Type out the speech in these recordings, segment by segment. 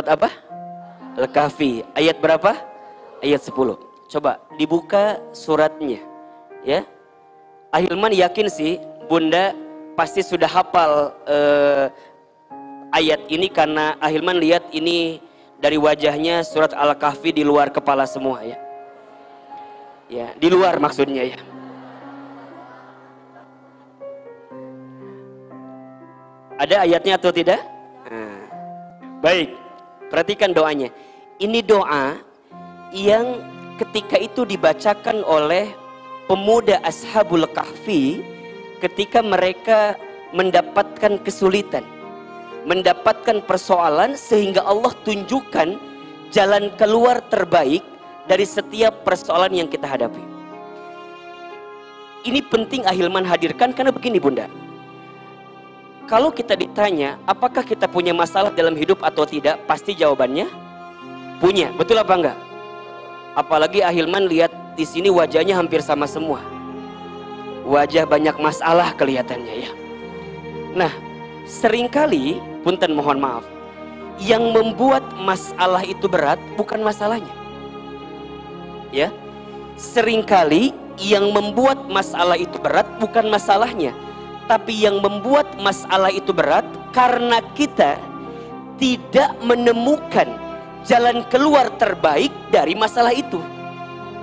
apa? Al-Kahfi. Ayat berapa? Ayat 10. Coba dibuka suratnya. Ya. Ahilman yakin sih Bunda pasti sudah hafal ayat ini, karena Ahilman lihat ini dari wajahnya surat Al-Kahfi di luar kepala semua ya. Ya, di luar maksudnya ya. Ada ayatnya atau tidak? Nah, baik, perhatikan doanya. Ini doa yang ketika itu dibacakan oleh pemuda Ashabul Kahfi ketika mereka mendapatkan kesulitan, mendapatkan persoalan, sehingga Allah tunjukkan jalan keluar terbaik dari setiap persoalan yang kita hadapi. Ini penting Ahilman hadirkan karena begini Bunda. Kalau kita ditanya apakah kita punya masalah dalam hidup atau tidak, pasti jawabannya punya. Betul apa enggak? Apalagi Ahilman lihat di sini wajahnya hampir sama semua. Wajah banyak masalah kelihatannya ya. Nah, seringkali, punten mohon maaf, yang membuat masalah itu berat bukan masalahnya. Ya. Seringkali yang membuat masalah itu berat bukan masalahnya, tapi yang membuat masalah itu berat karena kita tidak menemukan jalan keluar terbaik dari masalah itu.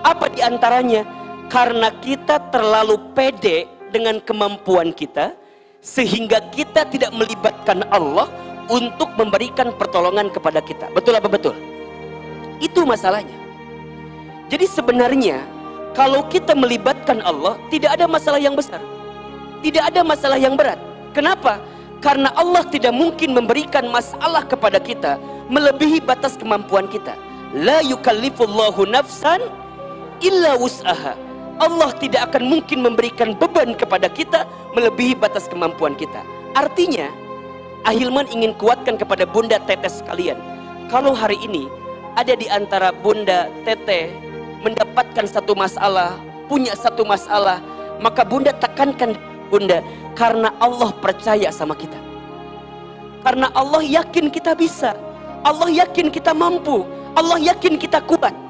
Apa diantaranya? Karena kita terlalu pede dengan kemampuan kita, sehingga kita tidak melibatkan Allah untuk memberikan pertolongan kepada kita. Betul apa betul? Itu masalahnya. Jadi sebenarnya kalau kita melibatkan Allah, tidak ada masalah yang besar, tidak ada masalah yang berat. Kenapa? Karena Allah tidak mungkin memberikan masalah kepada kita melebihi batas kemampuan kita. La yukallifullahu nafsan illa wus'aha. Allah tidak akan mungkin memberikan beban kepada kita melebihi batas kemampuan kita. Artinya, Ahilman ingin kuatkan kepada Bunda Teteh sekalian, kalau hari ini ada di antara Bunda Teteh mendapatkan satu masalah, punya satu masalah, maka Bunda tekankan Bunda, karena Allah percaya sama kita, karena Allah yakin kita bisa, Allah yakin kita mampu, Allah yakin kita kuat.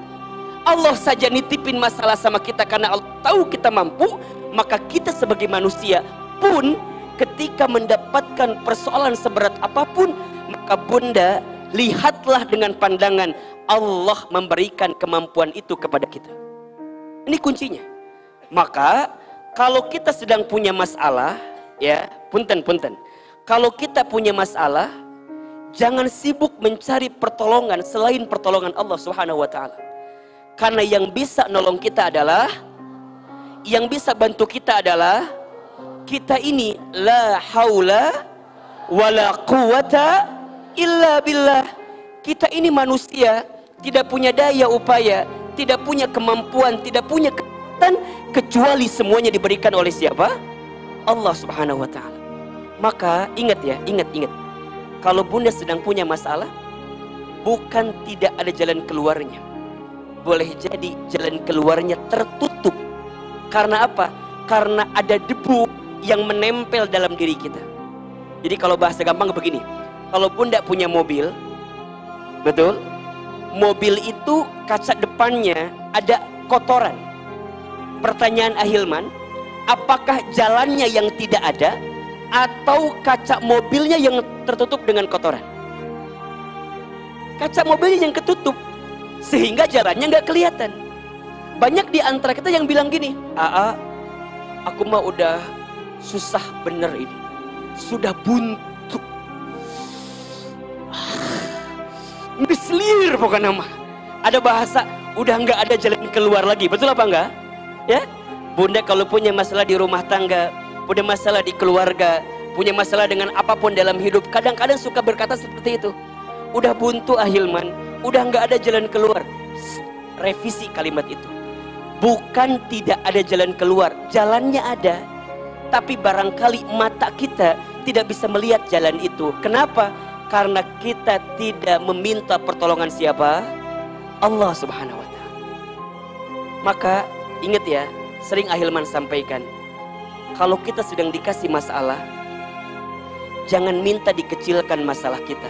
Allah saja nitipin masalah sama kita karena Allah tahu kita mampu. Maka kita sebagai manusia pun ketika mendapatkan persoalan seberat apapun, maka Bunda lihatlah dengan pandangan Allah memberikan kemampuan itu kepada kita. Ini kuncinya. Maka kalau kita sedang punya masalah, ya, punten. Kalau kita punya masalah, jangan sibuk mencari pertolongan selain pertolongan Allah Subhanahu wa taala. Karena yang bisa nolong kita adalah, yang bisa bantu kita adalah kita ini. La haula wala quwata illa billah. Kita ini manusia, tidak punya daya upaya, tidak punya kemampuan, tidak punya kekuatan, kecuali semuanya diberikan oleh siapa? Allah Subhanahu wa taala. Maka ingat ya, ingat. Kalau Bunda sedang punya masalah, bukan tidak ada jalan keluarnya. Boleh jadi jalan keluarnya tertutup. Karena apa? Karena ada debu yang menempel dalam diri kita. Jadi kalau bahasa gampang begini, kalau Bunda punya mobil, betul? Mobil itu kaca depannya ada kotoran. Pertanyaan Ahilman, apakah jalannya yang tidak ada atau kaca mobilnya yang tertutup dengan kotoran? Kaca mobilnya yang ketutup, sehingga jalannya nggak kelihatan. Banyak di antara kita yang bilang gini, aku mah udah susah bener ini, sudah buntu, ngeselir pokoknya mah. Ada bahasa, udah nggak ada jalan keluar lagi. Betul apa enggak? Ya, Bunda kalau punya masalah di rumah tangga, punya masalah di keluarga, punya masalah dengan apapun dalam hidup, kadang-kadang suka berkata seperti itu. Udah buntu Ahilman, udah nggak ada jalan keluar. Revisi kalimat itu. Bukan tidak ada jalan keluar, jalannya ada, tapi barangkali mata kita tidak bisa melihat jalan itu. Kenapa? Karena kita tidak meminta pertolongan siapa? Allah Subhanahu wa taala. Maka ingat ya, sering Ahilman sampaikan, kalau kita sedang dikasih masalah, jangan minta dikecilkan masalah kita,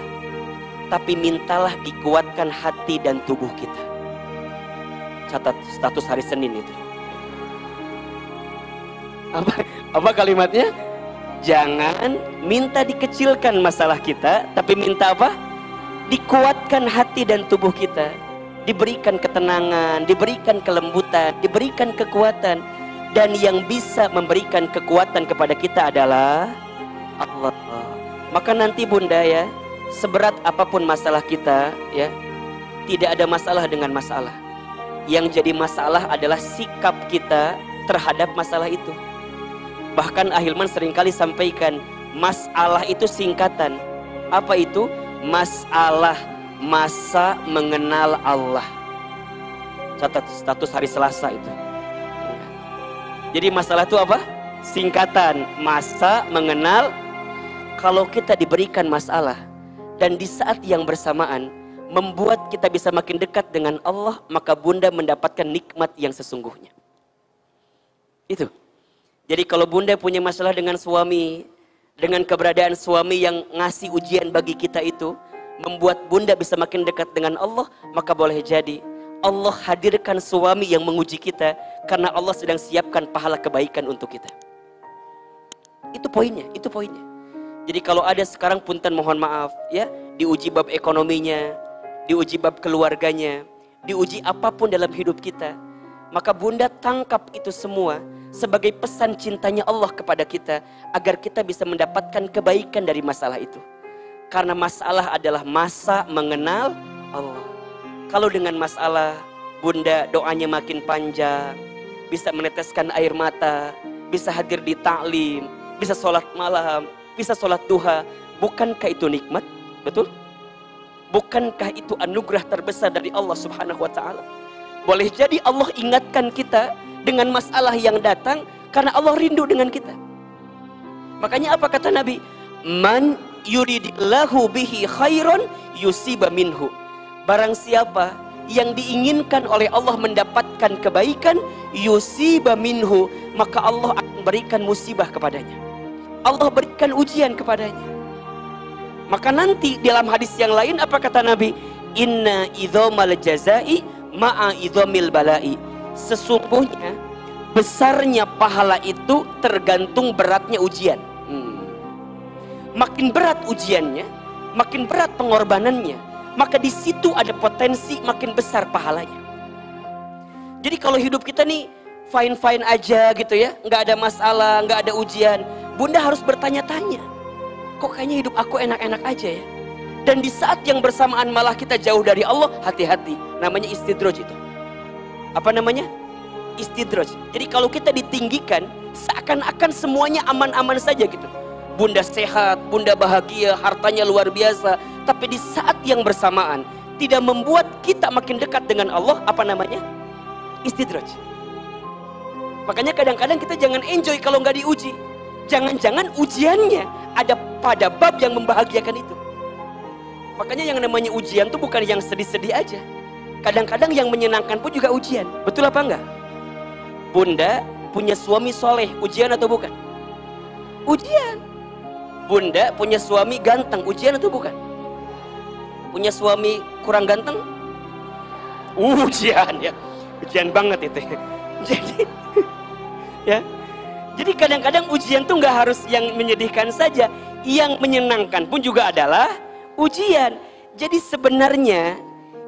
tapi mintalah dikuatkan hati dan tubuh kita. Catat status hari Senin itu. Apa kalimatnya? Jangan minta dikecilkan masalah kita, tapi minta apa? Dikuatkan hati dan tubuh kita, diberikan ketenangan, diberikan kelembutan, diberikan kekuatan. Dan yang bisa memberikan kekuatan kepada kita adalah Allah. Maka nanti bunda ya, seberat apapun masalah kita ya, tidak ada masalah dengan masalah. Yang jadi masalah adalah sikap kita terhadap masalah itu. Bahkan Ahilman seringkali sampaikan, masalah itu singkatan. Apa itu? Masalah masa mengenal Allah. Catat status hari Selasa itu. Jadi masalah itu apa? Singkatan masa mengenal. Kalau kita diberikan masalah dan di saat yang bersamaan membuat kita bisa makin dekat dengan Allah, maka bunda mendapatkan nikmat yang sesungguhnya. Itu. Jadi kalau bunda punya masalah dengan suami, dengan keberadaan suami yang ngasih ujian bagi kita itu membuat bunda bisa makin dekat dengan Allah, maka boleh jadi Allah hadirkan suami yang menguji kita karena Allah sedang siapkan pahala kebaikan untuk kita. Itu poinnya, itu poinnya. Jadi kalau ada sekarang punten mohon maaf ya, diuji bab ekonominya, diuji bab keluarganya, diuji apapun dalam hidup kita, maka bunda tangkap itu semua sebagai pesan cintanya Allah kepada kita agar kita bisa mendapatkan kebaikan dari masalah itu. Karena masalah adalah masa mengenal Allah. Kalau dengan masalah bunda doanya makin panjang, bisa meneteskan air mata, bisa hadir di taklim, bisa sholat malam, bisa sholat duha, bukankah itu nikmat? Betul? Bukankah itu anugerah terbesar dari Allah Subhanahu wa ta'ala? Boleh jadi Allah ingatkan kita dengan masalah yang datang karena Allah rindu dengan kita. Makanya apa kata Nabi? Man yuridillahu bihi khairan yusiba minhu. Barang siapa yang diinginkan oleh Allah mendapatkan kebaikan, yusiba minhu, maka Allah akan berikan musibah kepadanya. Allah berikan ujian kepadanya. Maka nanti dalam hadis yang lain apa kata Nabi? Inna idhomal jazai ma'a idhomil balai. Sesungguhnya besarnya pahala itu tergantung beratnya ujian. Makin berat ujiannya, makin berat pengorbanannya, maka di situ ada potensi makin besar pahalanya. Jadi kalau hidup kita nih fine-fine aja gitu ya, nggak ada masalah, nggak ada ujian, bunda harus bertanya-tanya, kok kayaknya hidup aku enak-enak aja ya. Dan di saat yang bersamaan malah kita jauh dari Allah, hati-hati, namanya istidraj itu. Apa namanya? Istidraj. Jadi kalau kita ditinggikan, seakan-akan semuanya aman-aman saja gitu. Bunda sehat, bunda bahagia, hartanya luar biasa. Tapi di saat yang bersamaan tidak membuat kita makin dekat dengan Allah, apa namanya? Istidraj. Makanya kadang-kadang kita jangan enjoy kalau nggak diuji. Jangan-jangan ujiannya ada pada bab yang membahagiakan itu. Makanya yang namanya ujian tuh bukan yang sedih-sedih aja. Kadang-kadang yang menyenangkan pun juga ujian. Betul apa enggak? Bunda punya suami soleh, ujian atau bukan? Ujian. Bunda punya suami ganteng, ujian atau bukan? Punya suami kurang ganteng? Ujian ya. Ujian banget itu. Jadi ya. Jadi kadang-kadang ujian tuh nggak harus yang menyedihkan saja, yang menyenangkan pun juga adalah ujian. Jadi sebenarnya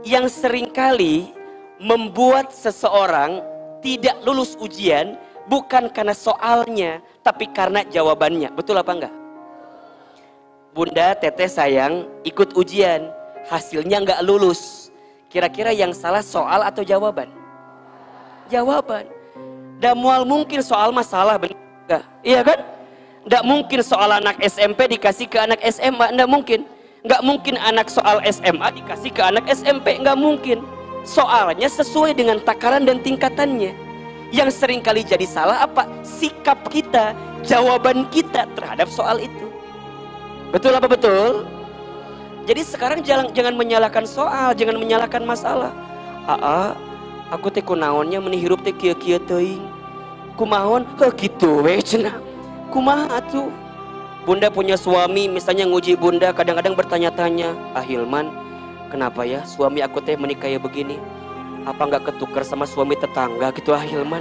yang seringkali membuat seseorang tidak lulus ujian bukan karena soalnya, tapi karena jawabannya. Betul apa enggak? Bunda, teteh sayang ikut ujian, hasilnya nggak lulus. Kira-kira yang salah soal atau jawaban? Jawaban. Nggak mual mungkin soal masalah, benar nggak? Iya kan? Nggak mungkin soal anak SMP dikasih ke anak SMA, nggak mungkin. Nggak mungkin anak soal SMA dikasih ke anak SMP, nggak mungkin. Soalnya sesuai dengan takaran dan tingkatannya. Yang seringkali jadi salah apa? Sikap kita, jawaban kita terhadap soal itu. Betul apa betul? Jadi sekarang jangan menyalahkan soal, jangan menyalahkan masalah. Aku teh kunaonnya menihirup teh kieu-kieu teuing. Kumaon? Heuh kitu we cenah. Kumaha atuh? Bunda punya suami misalnya nguji bunda, kadang-kadang bertanya-tanya, Hilman, kenapa ya suami aku teh menikah ya begini? Apa nggak ketukar sama suami tetangga gitu Hilman?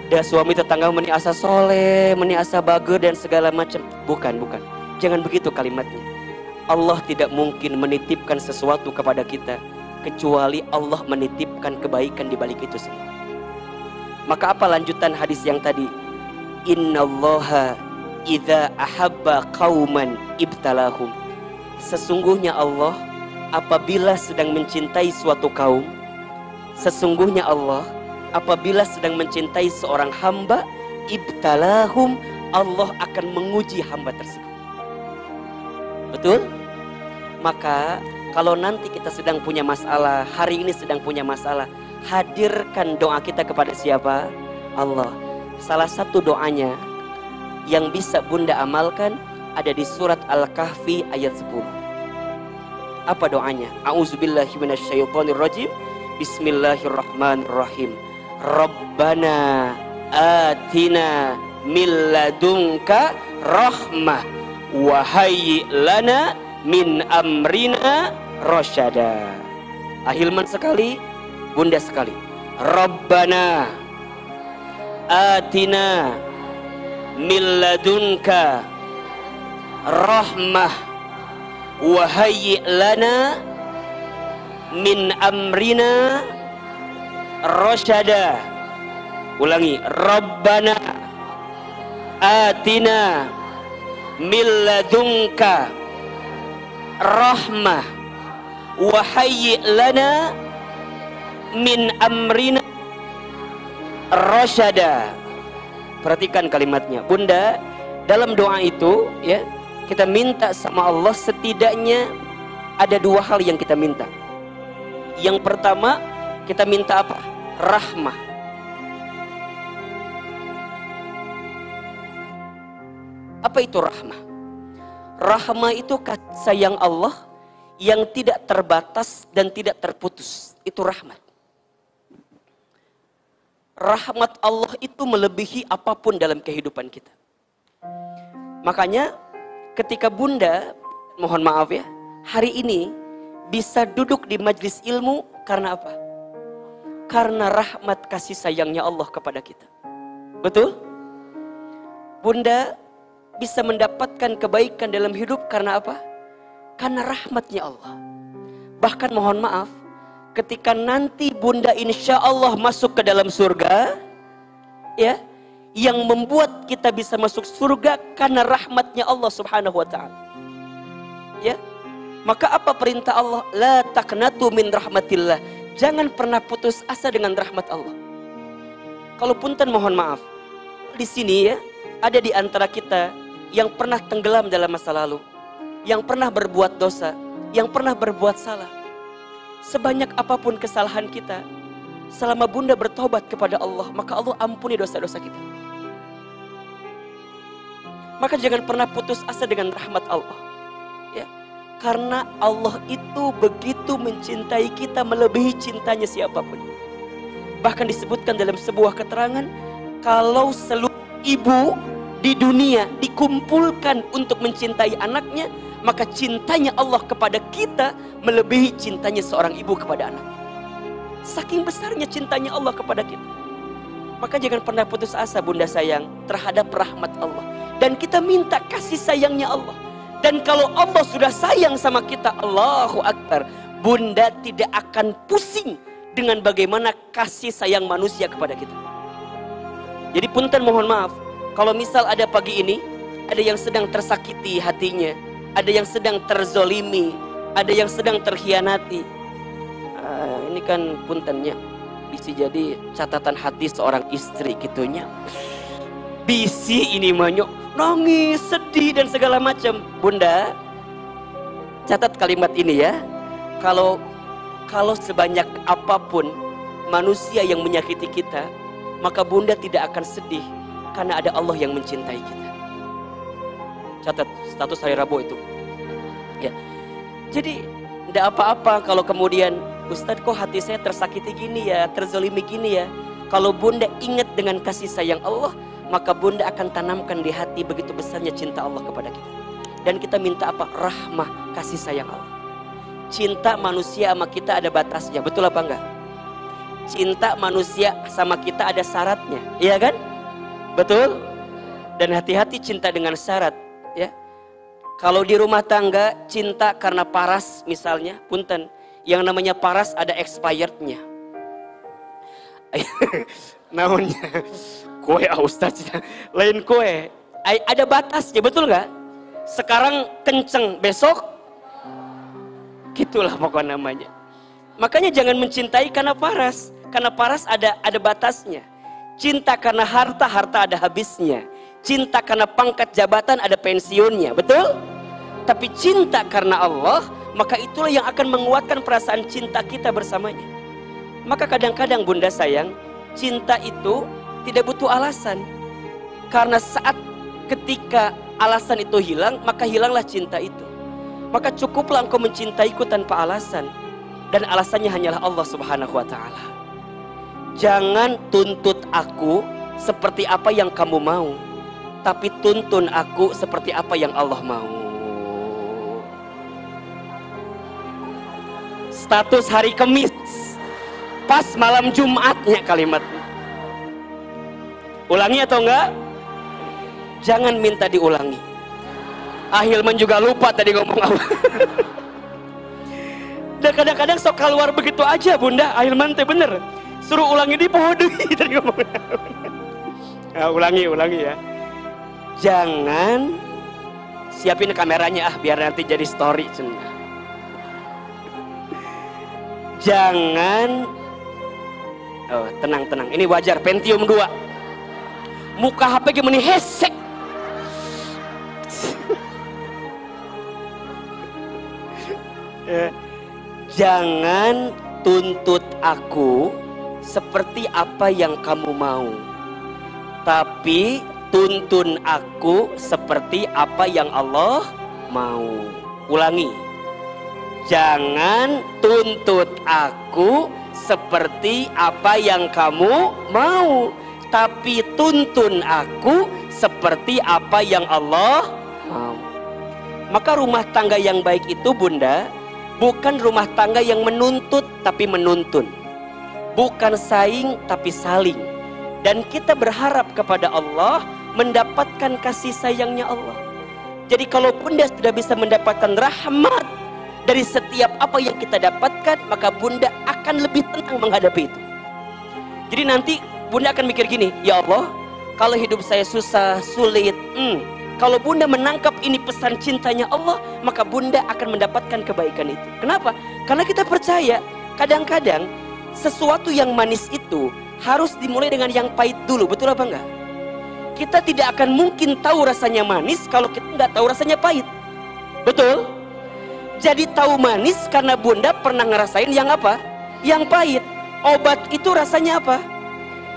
Dan suami tetangga meni asa soleh, meni asa bager dan segala macam. Bukan. Jangan begitu kalimatnya. Allah tidak mungkin menitipkan sesuatu kepada kita kecuali Allah menitipkan kebaikan di balik itu semua. Maka apa lanjutan hadis yang tadi? Innallaha idza ahabba qauman ibtalahum. Sesungguhnya Allah apabila sedang mencintai suatu kaum, sesungguhnya Allah apabila sedang mencintai seorang hamba, ibtalahum, Allah akan menguji hamba tersebut. Betul? Maka kalau nanti kita sedang punya masalah, hari ini sedang punya masalah, hadirkan doa kita kepada siapa? Allah. Salah satu doanya yang bisa bunda amalkan ada di surat Al-Kahfi ayat 10. Apa doanya? A'udzubillahi minasyaitonirrajim. Bismillahirrahmanirrahim. Rabbana atina min ladunka rahmah wa hayyi lana min amrina rasyada. Hilman sekali, bunda sekali. Rabbana atina min ladunka rahmah wa hayyi lana min amrina rasyada. Ulangi, Rabbana atina min ladunka rahmah wa hayyi lana min amrina rasyada. Perhatikan kalimatnya. Bunda, dalam doa itu ya, kita minta sama Allah setidaknya ada dua hal yang kita minta. Yang pertama, kita minta apa? Rahmah. Apa itu rahmah? Rahmah itu kasih sayang Allah yang tidak terbatas dan tidak terputus. Itu rahmat. Rahmat Allah itu melebihi apapun dalam kehidupan kita. Makanya ketika bunda, mohon maaf ya, hari ini bisa duduk di majelis ilmu karena apa? Karena rahmat kasih sayangnya Allah kepada kita. Betul? Bunda bisa mendapatkan kebaikan dalam hidup karena apa? Karena rahmatnya Allah. Bahkan mohon maaf, ketika nanti bunda insya Allah masuk ke dalam surga, ya, yang membuat kita bisa masuk surga karena rahmatnya Allah subhanahu wa ta'ala. Ya, maka apa perintah Allah? La taqnatu min rahmatillah. Jangan pernah putus asa dengan rahmat Allah. Kalau punten mohon maaf, di sini ya, ada di antara kita yang pernah tenggelam dalam masa lalu, yang pernah berbuat dosa, yang pernah berbuat salah. Sebanyak apapun kesalahan kita, selama bunda bertobat kepada Allah, maka Allah ampuni dosa-dosa kita. Maka jangan pernah putus asa dengan rahmat Allah. Ya, karena Allah itu begitu mencintai kita melebihi cintanya siapapun. Bahkan disebutkan dalam sebuah keterangan, kalau seluruh ibu di dunia dikumpulkan untuk mencintai anaknya, maka cintanya Allah kepada kita melebihi cintanya seorang ibu kepada anak. Saking besarnya cintanya Allah kepada kita. Maka jangan pernah putus asa bunda sayang terhadap rahmat Allah. Dan kita minta kasih sayangnya Allah. Dan kalau Allah sudah sayang sama kita, Allahu Akbar, bunda tidak akan pusing dengan bagaimana kasih sayang manusia kepada kita. Jadi punten mohon maaf, kalau misal ada pagi ini, ada yang sedang tersakiti hatinya, ada yang sedang terzolimi, ada yang sedang terhianati. Ini kan puntennya, bisa jadi catatan hati seorang istri gitunya. Bisi ini manyok, nangis, sedih dan segala macam. Bunda, catat kalimat ini ya. Kalau sebanyak apapun manusia yang menyakiti kita, maka bunda tidak akan sedih karena ada Allah yang mencintai kita. Catat status hari Rabu itu. Ya. Jadi tidak apa-apa kalau kemudian Ustadz kok hati saya tersakiti gini ya, terzalimi gini ya. Kalau bunda ingat dengan kasih sayang Allah, maka bunda akan tanamkan di hati begitu besarnya cinta Allah kepada kita. Dan kita minta apa? Rahmah, kasih sayang Allah. Cinta manusia sama kita ada batasnya, betul apa enggak? Cinta manusia sama kita ada syaratnya, iya kan? Betul? Dan hati-hati cinta dengan syarat, ya. Kalau di rumah tangga cinta karena paras misalnya, punten, yang namanya paras ada expirednya. Namanya kue Ustaz, lain kue. Ada batasnya, betul nggak? Sekarang kenceng, besok gitulah pokoknya namanya. Makanya jangan mencintai karena paras ada batasnya. Cinta karena harta ada habisnya. Cinta karena pangkat jabatan ada pensiunnya, betul? Tapi cinta karena Allah, maka itulah yang akan menguatkan perasaan cinta kita bersamanya. Maka kadang-kadang bunda sayang, cinta itu tidak butuh alasan. Karena saat ketika alasan itu hilang, maka hilanglah cinta itu. Maka cukuplah engkau mencintaiku tanpa alasan. Dan alasannya hanyalah Allah Subhanahu wa ta'ala. Jangan tuntut aku seperti apa yang kamu mau, tapi tuntun aku seperti apa yang Allah mau. Status hari Kamis, pas malam Jumatnya kalimatnya. Ulangi atau enggak? Jangan minta diulangi. Ahilman juga lupa tadi ngomong apa. Dan kadang-kadang sok keluar begitu aja bunda. Ahilman teh bener. Suruh ulangi di pohon tadi ngomong. Nah, ulangi ya. Jangan, siapin kameranya biar nanti jadi story cenah. Jangan, tenang, ini wajar, Pentium 2. Muka HP gimana hesek. Jangan tuntut aku seperti apa yang kamu mau, tapi tuntun aku seperti apa yang Allah mau. Ulangi. Jangan tuntut aku seperti apa yang kamu mau, tapi tuntun aku seperti apa yang Allah mau. Maka rumah tangga yang baik itu bunda, bukan rumah tangga yang menuntut tapi menuntun, bukan saing tapi saling. Dan kita berharap kepada Allah mendapatkan kasih sayangnya Allah. Jadi kalau bunda sudah bisa mendapatkan rahmat dari setiap apa yang kita dapatkan, maka bunda akan lebih tenang menghadapi itu. Jadi nanti bunda akan mikir gini, ya Allah, kalau hidup saya susah, sulit, kalau bunda menangkap ini pesan cintanya Allah, maka bunda akan mendapatkan kebaikan itu. Kenapa? Karena kita percaya, kadang-kadang sesuatu yang manis itu harus dimulai dengan yang pahit dulu, betul apa enggak? Kita tidak akan mungkin tahu rasanya manis kalau kita nggak tahu rasanya pahit, betul? Jadi tahu manis karena bunda pernah ngerasain yang apa? Yang pahit. Obat itu rasanya apa?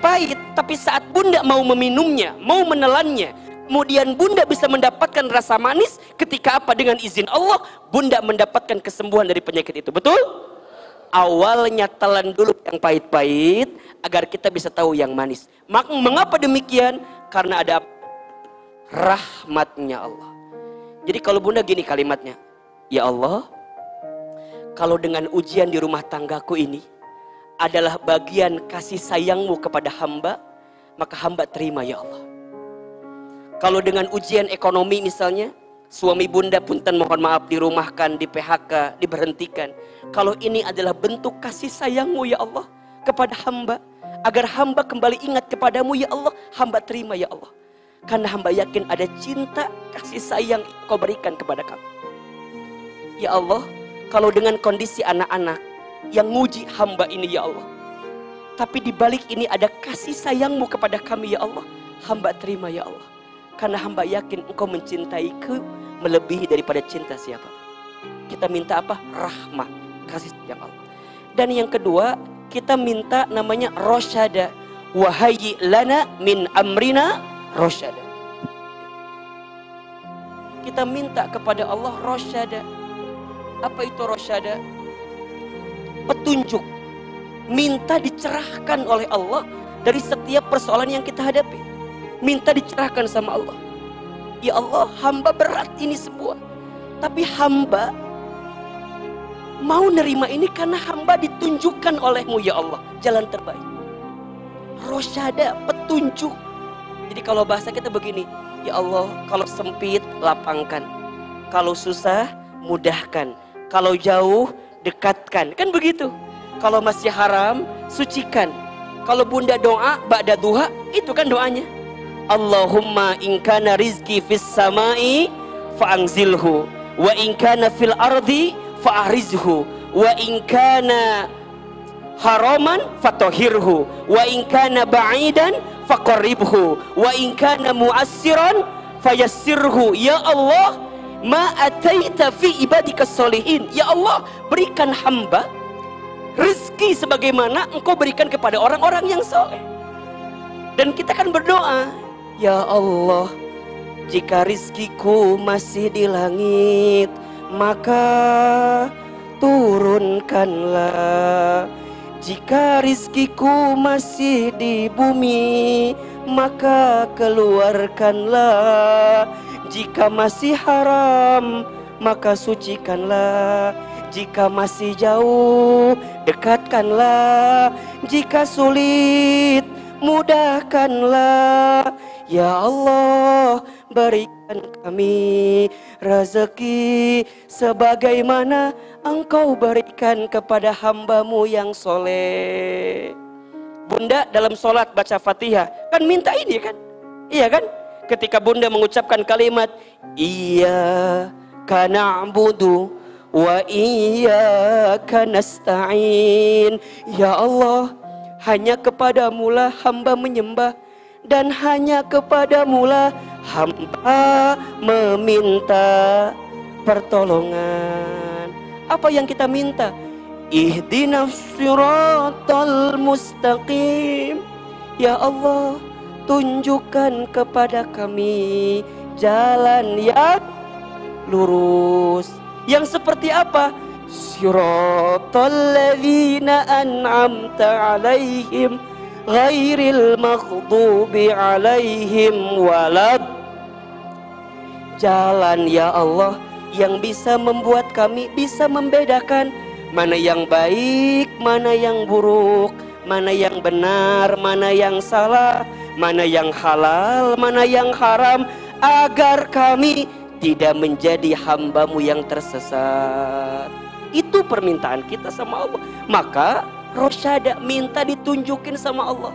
Pahit. Tapi saat bunda mau meminumnya, mau menelannya, kemudian bunda bisa mendapatkan rasa manis, ketika apa? Dengan izin Allah, bunda mendapatkan kesembuhan dari penyakit itu, betul? Awalnya telan dulu yang pahit-pahit, agar kita bisa tahu yang manis. Mengapa demikian? Karena ada rahmatnya Allah. Jadi kalau bunda gini kalimatnya, ya Allah, kalau dengan ujian di rumah tanggaku ini adalah bagian kasih sayangmu kepada hamba, maka hamba terima ya Allah. Kalau dengan ujian ekonomi misalnya, suami bunda punten mohon maaf dirumahkan, di PHK, diberhentikan. Kalau ini adalah bentuk kasih sayangmu ya Allah kepada hamba, agar hamba kembali ingat kepadamu ya Allah, hamba terima ya Allah. Karena hamba yakin ada cinta, kasih sayang kau berikan kepada kami. Ya Allah, kalau dengan kondisi anak-anak yang nguji hamba ini ya Allah, tapi di balik ini ada kasih sayangmu kepada kami ya Allah, hamba terima ya Allah. Karena hamba yakin engkau mencintaiku melebihi daripada cinta siapa. Kita minta apa? Rahmah, kasih sayang Allah. Dan yang kedua, kita minta namanya rosyada. Wahayyi lana min amrina rosyada. Kita minta kepada Allah rosyada. Apa itu rosyada? Petunjuk. Minta dicerahkan oleh Allah dari setiap persoalan yang kita hadapi. minta dicerahkan sama Allah. Ya Allah, hamba berat ini semua, tapi hamba mau nerima ini karena hamba ditunjukkan olehmu ya Allah jalan terbaik. Rosyada, petunjuk. Jadi kalau bahasa kita begini, ya Allah, kalau sempit lapangkan, kalau susah mudahkan, kalau jauh dekatkan, kan begitu. Kalau masih haram sucikan. Kalau bunda doa ba'da duha, itu kan doanya. Allahumma in kana rizki fis samai fa'anzilhu wa in kana fil ardi fa'arizhu wa in kana haraman fatohirhu wa in kana ba'idan faqarribhu wa in kana mu'assiran fayassirhu. Ya Allah, ma ataita fi ibadika solihin. Ya Allah, berikan hamba rezeki sebagaimana engkau berikan kepada orang-orang yang soleh. Dan kita kan berdoa, ya Allah, jika rizkiku masih di langit, maka turunkanlah. Jika rizkiku masih di bumi, maka keluarkanlah. Jika masih haram, maka sucikanlah. Jika masih jauh, dekatkanlah. Jika sulit, mudahkanlah. Ya Allah, berikan kami rezeki sebagaimana Engkau berikan kepada hamba-Mu yang soleh. Bunda dalam sholat baca Fatihah kan minta ini kan? Iya kan? Ketika bunda mengucapkan kalimat Iyyaka na'budu wa iyyaka nasta'in. Ya Allah, hanya kepadamu-lah hamba menyembah, dan hanya kepadamu lah hamba meminta pertolongan. Apa yang kita minta? Ihdinas siratal mustaqim. Ya Allah, tunjukkan kepada kami jalan yang lurus. Yang seperti apa? Siratal ladzina an'amta alaihim ghairil maghdubi alaihim walad. Jalan ya Allah yang bisa membuat kami bisa membedakan mana yang baik, mana yang buruk, mana yang benar, mana yang salah, mana yang halal, mana yang haram, agar kami tidak menjadi hamba-Mu yang tersesat. Itu permintaan kita sama Allah. Maka rosyada, minta ditunjukin sama Allah.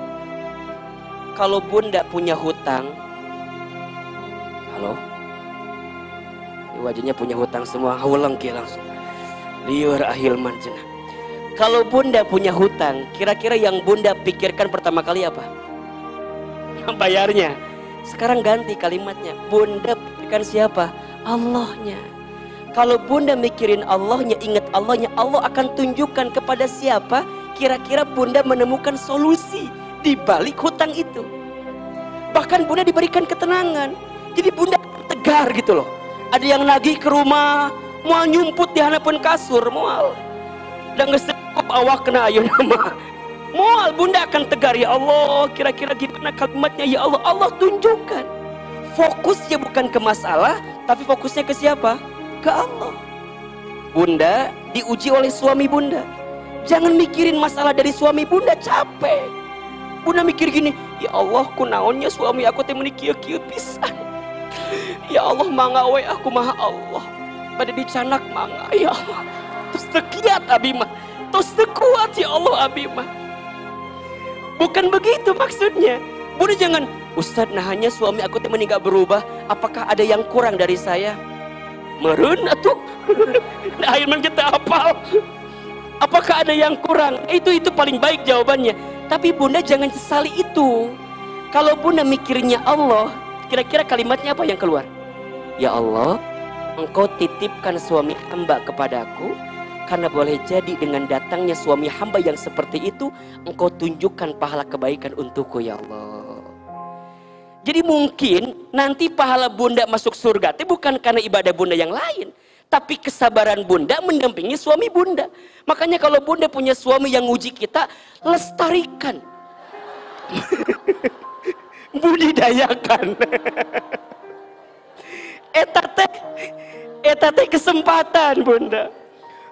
Kalau bunda punya hutang, halo, ini wajahnya punya hutang semua, haulang ke langsung liur ahilman cenah. Kalau bunda punya hutang, kira-kira yang bunda pikirkan pertama kali apa? Bayarnya. Sekarang ganti kalimatnya, bunda pikirkan siapa? Allahnya. Kalau bunda mikirin Allahnya, ingat Allahnya, Allah akan tunjukkan kepada siapa kira-kira bunda menemukan solusi di balik hutang itu. Bahkan bunda diberikan ketenangan. Jadi bunda tegar gitu loh. Ada yang nagih ke rumah, mau nyumput di hadapan kasur, mual. Dan ngesekup awak kena ayo nama. Mual, bunda akan tegar, ya Allah, kira-kira gimana kalimatnya, ya Allah. Allah tunjukkan. Fokusnya bukan ke masalah, tapi fokusnya ke siapa? Ke Allah. Bunda diuji oleh suami bunda. Jangan mikirin masalah dari suami bunda, capek. Bunda mikir gini, ya Allah, kunaonnya suami aku teh meuni kieu-kieu pisan. Ya Allah, mangga we aku maha Allah. Pada dicanak mangga, ya Allah. Terus tekiat abi mah. Terus tekuat ya Allah abi mah. Bukan begitu maksudnya. Bunda jangan, Ustadz, nah hanya suami aku teh meuni gak berubah. Apakah ada yang kurang dari saya? Meren atuh. Nah, akhirnya kita hafal. Apakah ada yang kurang? Itu paling baik jawabannya. Tapi bunda jangan sesali itu. Kalau bunda mikirnya Allah, kira-kira kalimatnya apa yang keluar? Ya Allah, Engkau titipkan suami hamba kepadaku, karena boleh jadi dengan datangnya suami hamba yang seperti itu, Engkau tunjukkan pahala kebaikan untukku ya Allah. Jadi mungkin nanti pahala bunda masuk surga itu bukan karena ibadah bunda yang lain, tapi kesabaran bunda mendampingi suami bunda. Makanya kalau bunda punya suami yang nguji kita, lestarikan. dihidayakan. Eta teh kesempatan bunda.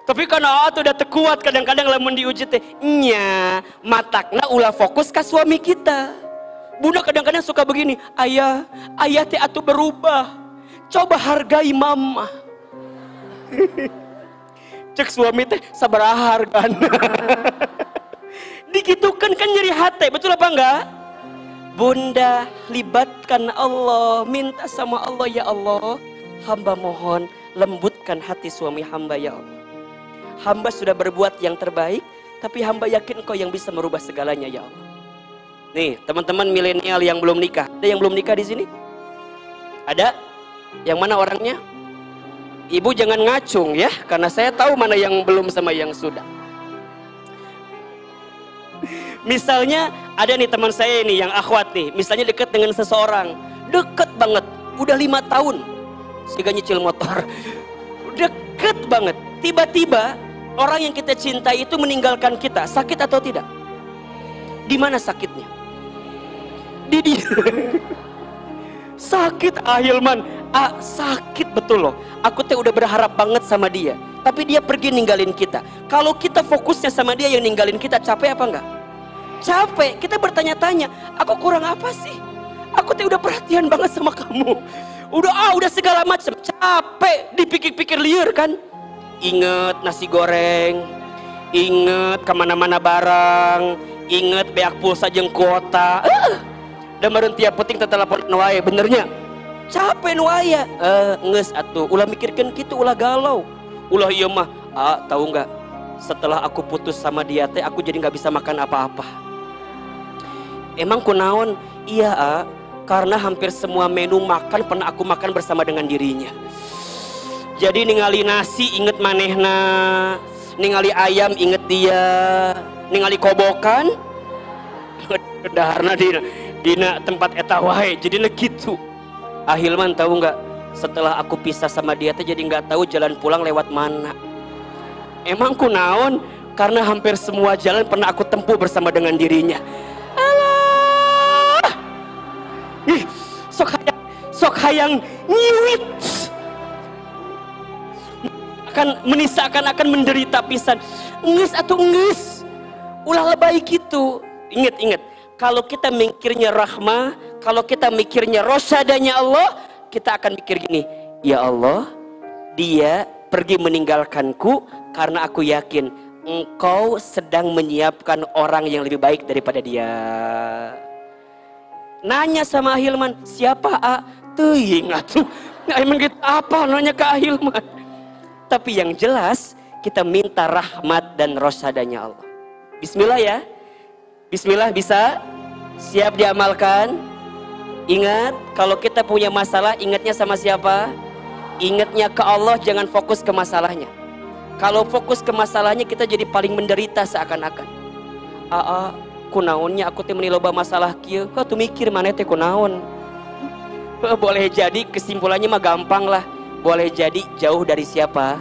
Tapi karena tuh udah tekuat kadang-kadang lamun diuji teh nya matakna ulah fokus ke suami kita. Bunda kadang-kadang suka begini, ayah teh atuh berubah. Coba hargai mama. Cek suami teh sabaraha hargana. Digitukan kan nyeri hati, betul apa enggak? Bunda libatkan Allah, minta sama Allah, ya Allah, hamba mohon lembutkan hati suami hamba ya Allah. Hamba sudah berbuat yang terbaik, tapi hamba yakin Engkau yang bisa merubah segalanya ya Allah. Nih teman-teman milenial yang belum nikah, ada yang belum nikah di sini? Ada? Yang mana orangnya? Ibu jangan ngacung ya, karena saya tahu mana yang belum sama yang sudah. Misalnya ada nih teman saya ini yang akhwat nih, misalnya dekat dengan seseorang, deket banget, udah 5 tahun, sehingga nyicil motor, deket banget, tiba-tiba orang yang kita cintai itu meninggalkan kita, sakit atau tidak? Di mana sakitnya? Di dia. Sakit Ahilman, sakit betul loh. Aku teh udah berharap banget sama dia, tapi dia pergi ninggalin kita. Kalau kita fokusnya sama dia yang ninggalin kita, capek apa enggak? Capek. Kita bertanya-tanya, aku kurang apa sih? Aku teh udah perhatian banget sama kamu. Udah segala macam. Capek, dipikir-pikir liar kan? Ingat nasi goreng, ingat kemana-mana barang, ingat beak pulsa jeung kuota. Dan meureun tiap penting teh telepon wae, benernya. Capek nu aya. Geus atuh, ulah mikirkeun kitu, ulah galau. Ulah ieu mah, tahu enggak? Setelah aku putus sama dia teh aku jadi nggak bisa makan apa-apa. Emang kunaon? Iya, karena hampir semua menu makan pernah aku makan bersama dengan dirinya. Jadi ningali nasi inget manehna, ningali ayam inget dia, ningali kobokan daharna dina tempat eta wae. Jadi gitu. Ahilman tahu nggak? Setelah aku pisah sama dia teh jadi nggak tahu jalan pulang lewat mana. Emang kunaon? Karena hampir semua jalan pernah aku tempuh bersama dengan dirinya. Alah, sok hayang nyiwit. Akan menderita pisan. Nges atau nges, ulah lebay gitu. Ingat, kalau kita mikirnya rahmah, kalau kita mikirnya rosyadanya Allah, kita akan mikir gini, ya Allah, dia pergi meninggalkanku karena aku yakin Engkau sedang menyiapkan orang yang lebih baik daripada dia. Nanya sama Ahilman, siapa Teuing atuh. Emang gitu apa nanya ke Ahilman? Tapi yang jelas kita minta rahmat dan rosyadanya Allah. Bismillah ya. Bismillah, bisa? Siap diamalkan? Ingat, kalau kita punya masalah ingatnya sama siapa? Ingatnya ke Allah, jangan fokus ke masalahnya. Kalau fokus ke masalahnya kita jadi paling menderita seakan-akan. Kunaonnya aku teh meuni loba masalah kieu. Kau tuh mikir mana teh kunaon? Boleh jadi kesimpulannya mah gampang lah. Boleh jadi jauh dari siapa?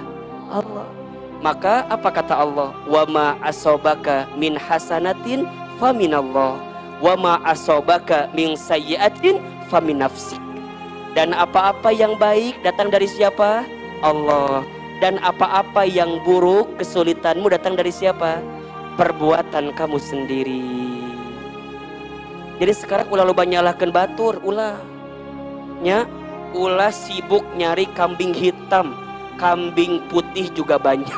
Allah. Maka apa kata Allah? Wa ma asobaka min hasanatin faminallah, wa ma asobaka min sayyiatin famin nafsik. Dan apa-apa yang baik datang dari siapa? Allah. Dan apa-apa yang buruk, kesulitanmu datang dari siapa? Perbuatan kamu sendiri. Jadi sekarang ulah loba nyalahkeun batur, ulah sibuk nyari kambing hitam, kambing putih juga banyak.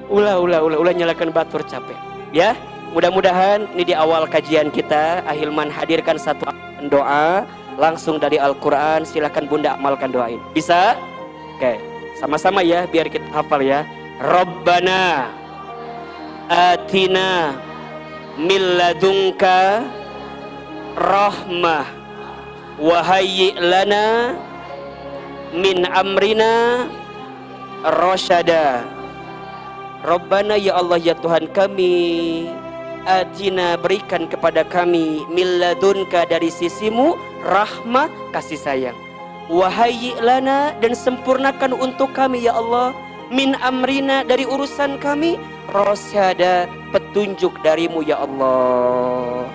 ulah nyalahkeun batur, capek ya. Mudah-mudahan ini di awal kajian kita Ahilman hadirkan satu doa langsung dari Al-Quran. Silakan Bunda amalkan doa ini, bisa? Oke, sama-sama ya biar kita hafal ya. Rabbana atina min ladunka rahmah wa hayyi' lana min amrina rasyada. Rabbana, ya Allah ya Tuhan kami, atina, berikan kepada kami, min ladunka, dari sisimu, rahmah, kasih sayang, wa hayyi' lana, dan sempurnakan untuk kami ya Allah, min amrina, dari urusan kami, rasyada, petunjuk darimu ya Allah.